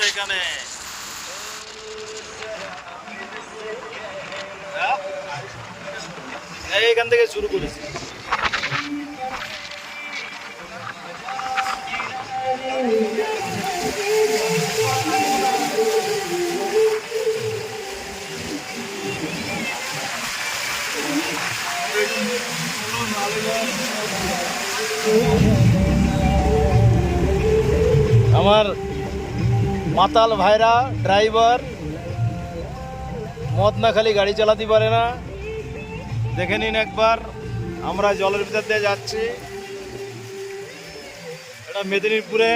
এখানে? এইখান থেকে শুরু করেছি। আমার মাতাল ভাইরা ড্রাইভার মদ না খালি গাড়ি চালাতে পারে না। দেখে নিন একবার, আমরা জলের ভিতর দিয়ে যাচ্ছি। এটা মেদিনীপুরে,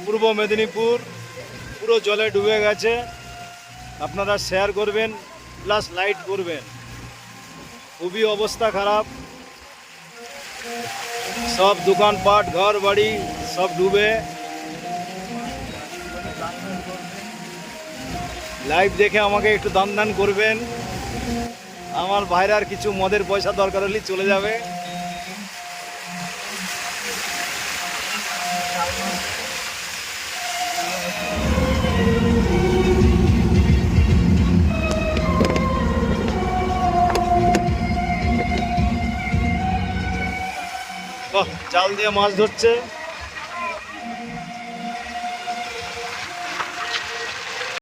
পূর্ব মেদিনীপুর পুরো জলে ডুবে গেছে। আপনারা শেয়ার করবেন প্লাস লাইট করবেন। খুবই অবস্থা খারাপ, সব দোকানপাট ঘর বাড়ি সব ডুবে। লাইভ দেখে আমাকে একটু দান দান করবেন। আমার ভাইরার কিছু মদের পয়সা দরকার হলে চলে যাবে। জাল দিয়ে মাছ ধরছে।